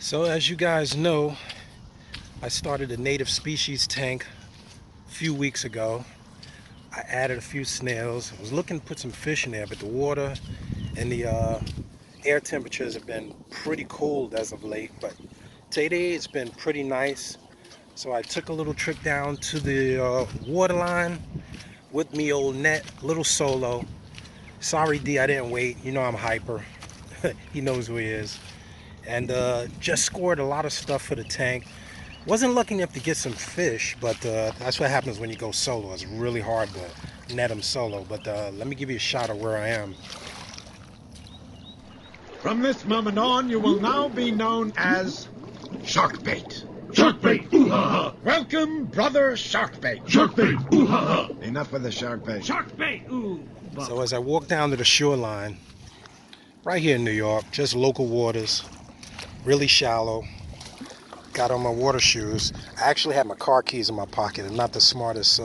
So as you guys know, I started a native species tank a few weeks ago. I added a few snails. I was looking to put some fish in there, but the water and the air temperatures have been pretty cold as of late. But today it's been pretty nice. So I took a little trip down to the water line with me old net, little solo. Sorry D, I didn't wait. You know I'm hyper. He knows who he is. And just scored a lot of stuff for the tank. Wasn't lucky enough to get some fish, but that's what happens when you go solo. It's really hard to net them solo. But let me give you a shot of where I am. From this moment on, you will now be known as Sharkbait. Sharkbait! Ooh-ha-ha! Welcome, brother Sharkbait. Sharkbait! Ooh-ha-ha! Enough with the sharkbait. Sharkbait! Ooh! So as I walk down to the shoreline, right here in New York, just local waters, really shallow. Got on my water shoes. I actually had my car keys in my pocket. I'm not the smartest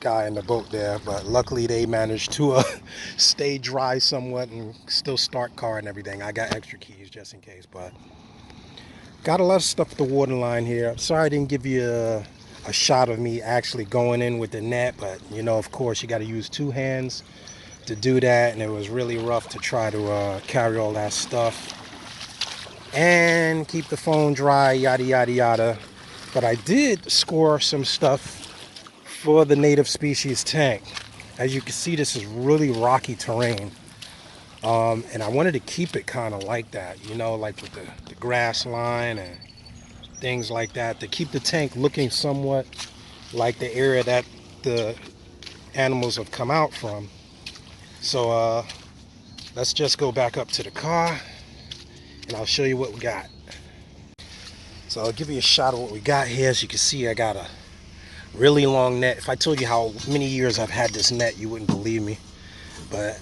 guy in the boat there, but luckily they managed to stay dry somewhat and still start car and everything. I got extra keys just in case, but got a lot of stuff at the water line here. I'm sorry I didn't give you a shot of me actually going in with the net, but you know, of course, you got to use two hands to do that, and it was really rough to try to carry all that stuff and keep the phone dry, yada yada yada. But I did score some stuff for the native species tank. As you can see, this is really rocky terrain, and I wanted to keep it kind of like that, you know, like with the grass line and things like that, to keep the tank looking somewhat like the area that the animals have come out from. So let's just go back up to the car and I'll show you what we got. So I'll give you a shot of what we got here. As you can see, I got a really long net. If I told you how many years I've had this net, you wouldn't believe me. But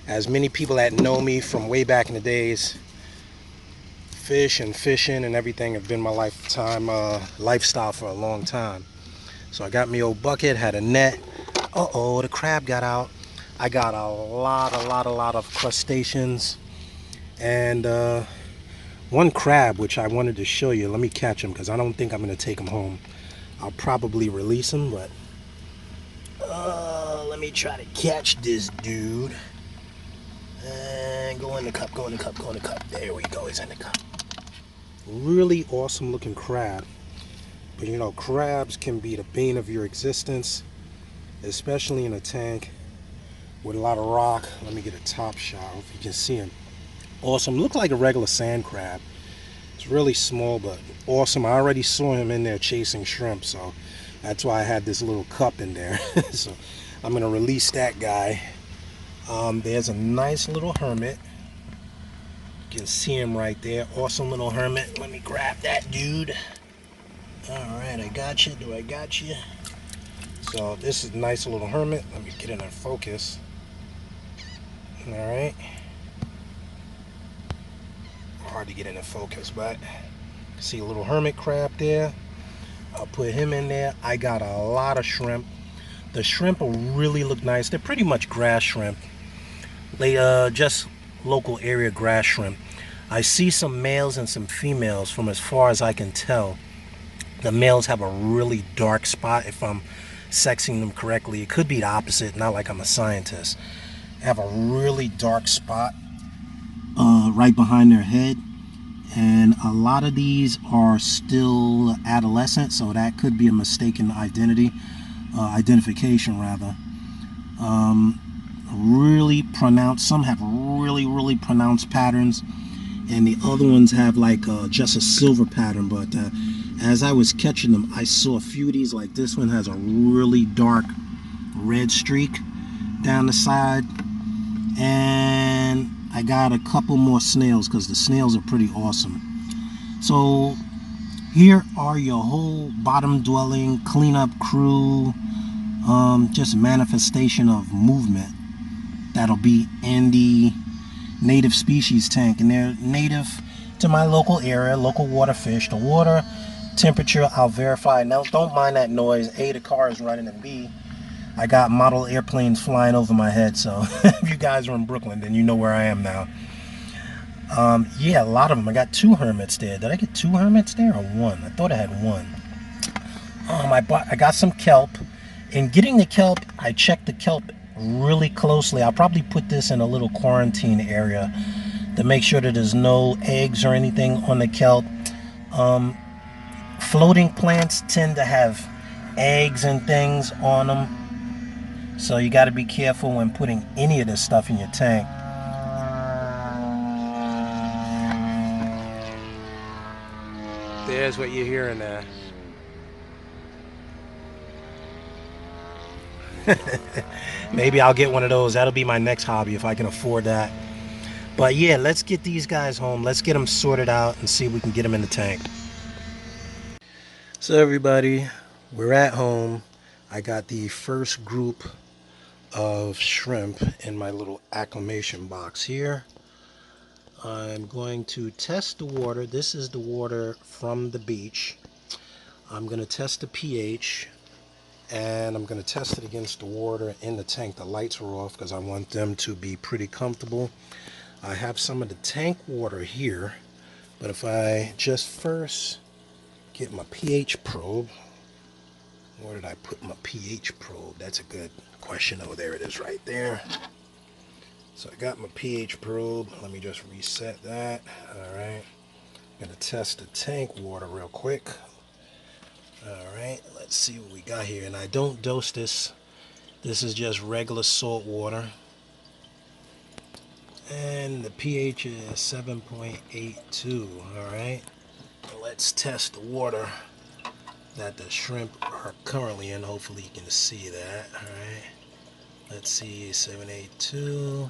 as many people that know me from way back in the days, fish and fishing and everything have been my lifestyle for a long time. So I got me old bucket, had a net. Uh-oh, the crab got out. I got a lot of crustaceans and one crab, which I wanted to show you. Let me catch him because I don't think I'm going to take him home. I'll probably release him, but let me try to catch this dude. And go in the cup, go in the cup, go in the cup. There we go, he's in the cup. Really awesome looking crab. But you know, crabs can be the bane of your existence, especially in a tank with a lot of rock. Let me get a top shot if you can see him. Awesome. Look like a regular sand crab. It's really small, but awesome. I already saw him in there chasing shrimp, so that's why I had this little cup in there. So I'm gonna release that guy. There's a nice little hermit. You can see him right there. Awesome little hermit. Let me grab that dude. All right, I got you. Do I got you? So this is a nice little hermit. Let me get in and focus. All right. Hard to get into focus, but see a little hermit crab there. I'll put him in there. I got a lot of shrimp. The shrimp will really look nice. They're pretty much grass shrimp. They just local area grass shrimp. I see some males and some females. From as far as I can tell, the males have a really dark spot. If I'm sexing them correctly, it could be the opposite, not like I'm a scientist. They have a really dark spot right behind their head, and a lot of these are still adolescent, so that could be a mistaken identification rather. Really pronounced. Some have really pronounced patterns, and the other ones have like just a silver pattern. But as I was catching them, I saw a few of these. Like this one has a really dark red streak down the side, and I got a couple more snails because the snails are pretty awesome. So here are your whole bottom dwelling cleanup crew, just manifestation of movement that'll be in the native species tank, and they're native to my local area, local water fish. The water temperature I'll verify. Now don't mind that noise. A, the car is running, and B, I got model airplanes flying over my head, so if you guys are in Brooklyn, then you know where I am now. Yeah, a lot of them. I got 2 hermits there. Did I get 2 hermits there or one? I thought I had one. I got some kelp. In getting the kelp, I checked the kelp really closely. I'll probably put this in a little quarantine area to make sure that there's no eggs or anything on the kelp. Floating plants tend to have eggs and things on them, so you got to be careful when putting any of this stuff in your tank. There's what you're hearing there. Maybe I'll get one of those. That'll be my next hobby if I can afford that. But yeah, let's get these guys home. Let's get them sorted out and see if we can get them in the tank. So everybody, we're at home. I got the first group of shrimp in my little acclimation box here. I'm going to test the water. This is the water from the beach. I'm going to test the pH, and I'm going to test it against the water in the tank. The lights are off because I want them to be pretty comfortable. I have some of the tank water here, but if I just first get my pH probe. Where did I put my pH probe? That's a good question. Oh, there it is right there. So I got my pH probe. Let me just reset that. All right. I'm going to test the tank water real quick. All right. Let's see what we got here. And I don't dose this. This is just regular salt water. And the pH is 7.82. All right. Let's test the water that the shrimp are currently in. Hopefully you can see that. All right. Let's see, 782.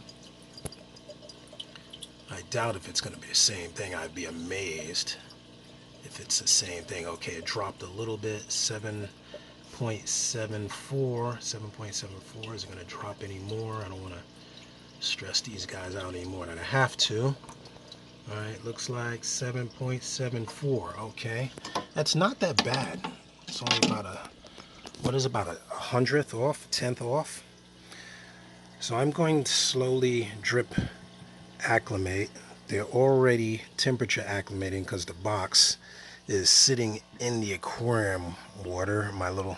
I doubt if it's going to be the same thing. I'd be amazed if it's the same thing. Okay, it dropped a little bit. 7.74. 7.74. Is it going to drop any more? I don't want to stress these guys out any more than I have to. All right, looks like 7.74. Okay, that's not that bad. It's only about about a hundredth off, 10th off. So I'm going to slowly drip acclimate. They're already temperature acclimating because the box is sitting in the aquarium water. My little,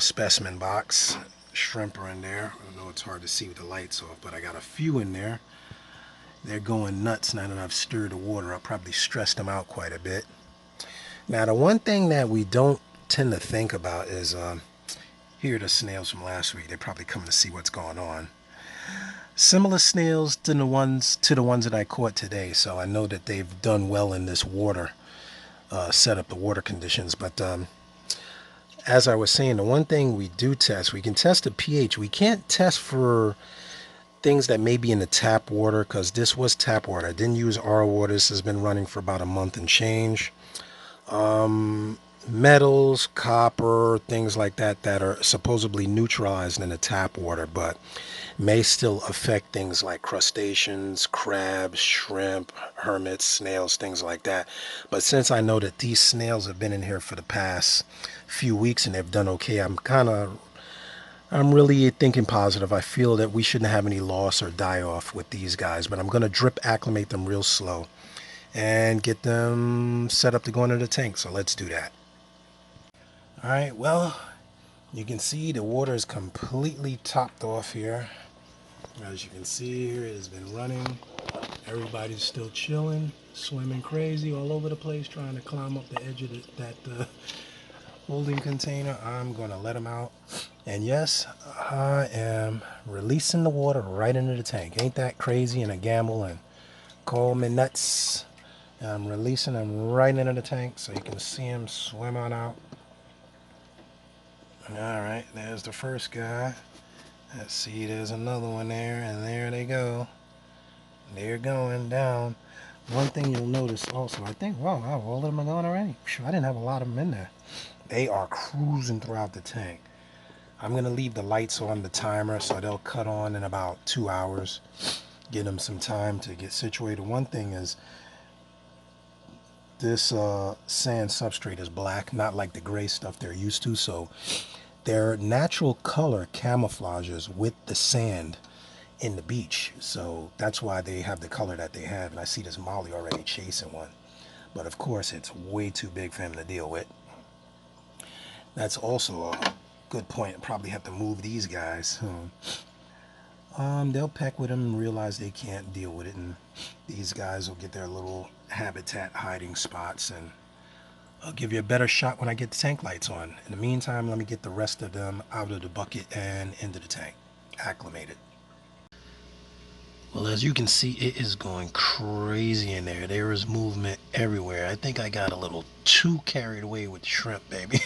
specimen box. Shrimp are in there. I know it's hard to see with the lights off, but I got a few in there. They're going nuts now that I've stirred the water. I'll probably stress them out quite a bit. Now, the one thing that we don't tend to think about is here are the snails from last week. They're probably coming to see what's going on. Similar snails to the ones that I caught today, so I know that they've done well in this water, set up the water conditions. But as I was saying, the one thing we do test, we can test the pH. We can't test for things that may be in the tap water because this was tap water. I didn't use RO water. This has been running for about a month and change. Metals, copper, things like that are supposedly neutralized in the tap water, but may still affect things like crustaceans, crabs, shrimp, hermits, snails, things like that. But since I know that these snails have been in here for the past few weeks and they've done okay, I'm really thinking positive. I feel that we shouldn't have any loss or die off with these guys, but I'm going to drip acclimate them real slow and get them set up to go into the tank. So let's do that. All right, well, you can see the water is completely topped off here. As you can see here, it has been running. Everybody's still chilling, swimming crazy all over the place, trying to climb up the edge of that holding container. I'm going to let them out. And yes, I am releasing the water right into the tank. Ain't that crazy and a gamble? And call me nuts. I'm releasing them right into the tank so you can see them swim on out. All right, there's the first guy. Let's see, there's another one there, and there they go. They're going down. One thing you'll notice also, I think, wow, all of them are going already. I didn't have a lot of them in there. They are cruising throughout the tank. I'm going to leave the lights on the timer so they'll cut on in about 2 hours. Give them some time to get situated. One thing is, this sand substrate is black, not like the gray stuff they're used to, so their natural color camouflages with the sand in the beach. So that's why they have the color that they have. And I see this molly already chasing one. But of course, it's way too big for him to deal with. That's also a good point. Probably have to move these guys. They'll peck with him and realize they can't deal with it. And these guys will get their little habitat hiding spots. And I'll give you a better shot when I get the tank lights on. In the meantime, let me get the rest of them out of the bucket and into the tank. Acclimated. Well, as you can see, it is going crazy in there. There is movement everywhere. I think I got a little too carried away with shrimp, baby.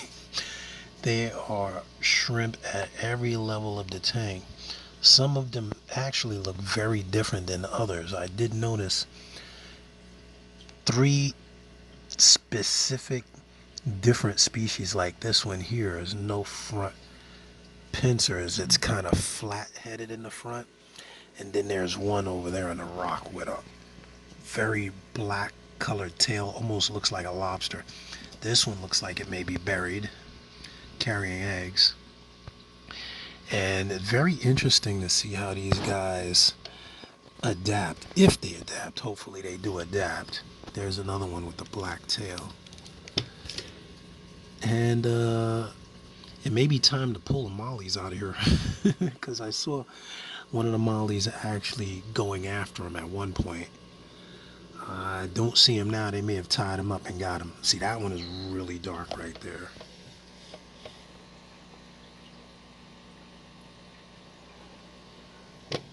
There are shrimp at every level of the tank. Some of them actually look very different than others. I did notice 3 specific different species. Like this one here is no front pincers. It's kind of flat-headed in the front. And then there's one over there on the rock with a very black colored tail, almost looks like a lobster. This one looks like it may be buried, carrying eggs. And it's very interesting to see how these guys adapt, if they adapt. Hopefully they do adapt. There's another one with the black tail. And it may be time to pull the mollies out of here because I saw one of the mollies actually going after him at one point. I don't see him now. They may have tied him up and got him. See, that one is really dark right there.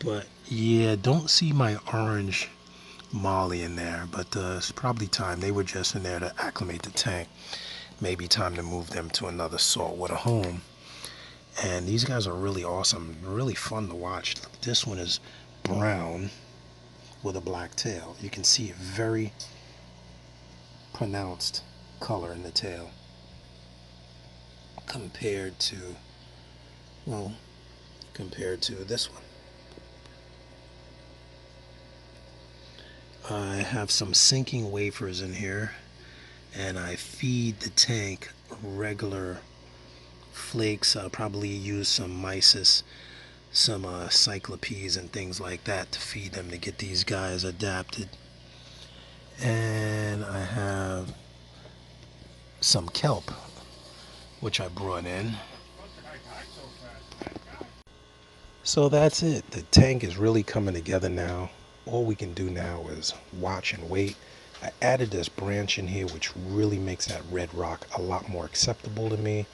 But yeah, don't see my orange molly in there, but it's probably time. They were just in there to acclimate the tank. Maybe time to move them to another saltwater home. And these guys are really awesome, really fun to watch. This one is brown with a black tail. You can see a very pronounced color in the tail compared to, well, compared to this one. I have some sinking wafers in here, and I feed the tank regular flakes. I'll probably use some mysis, some cyclopes and things like that to feed them to get these guys adapted. And I have some kelp, which I brought in. So that's it. The tank is really coming together now. All we can do now is watch and wait. I added this branch in here, which really makes that red rock a lot more acceptable to me,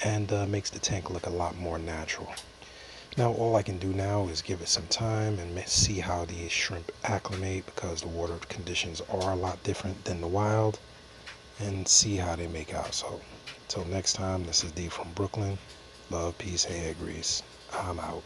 and makes the tank look a lot more natural. Now all I can do now is give it some time and see how these shrimp acclimate, because the water conditions are a lot different than the wild, and see how they make out. So until next time, this is D from Brooklyn. Love, peace, hair grease. I'm out.